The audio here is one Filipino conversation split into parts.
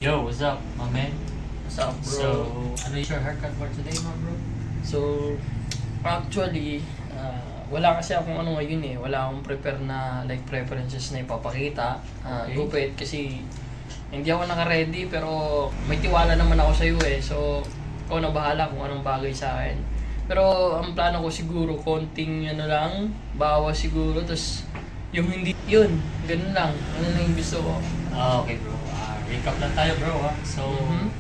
Yo, what's up, my man? What's up, bro? So, ano is your haircut for today, my bro? So, actually, wala kasi akong ano ngayon eh. Wala akong prepare na like preferences na ipapakita. Okay. Gupit kasi hindi ako naka-ready pero may tiwala naman ako sa iyo eh. So, ikaw na bahala kung anong bagay sa akin. Pero ang plano ko siguro, konting ano lang, bawas siguro. Tapos, yung hindi, yun, ganun lang. Ano lang yung gusto ko. Okay, bro. Recap lang tayo, bro, ha? So,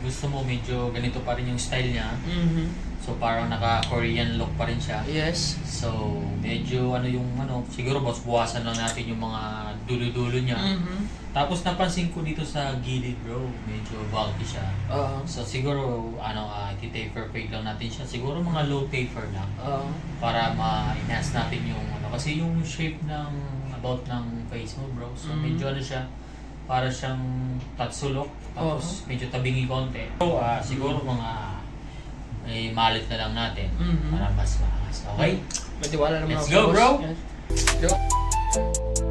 gusto mo medyo ganito pa rin yung style niya. So, parang naka-Korean look pa rin siya. Yes. So, medyo siguro buwasan lang natin yung mga dulo-dulo niya. Tapos napansin ko dito sa gilid, bro, medyo bulky siya. Oo. So, siguro, iti-taper fade lang natin siya. Siguro mga low taper lang. Para ma-enhance natin yung kasi yung shape ng about ng face mo, bro. So, medyo siya, para siyang tatsulok. Tapos, medyo tabingi konti. So, siguro mga malit na lang natin para mas maangas. Okay? May tiwala naman Let's ako go, sa boss. bro! Yes. Go!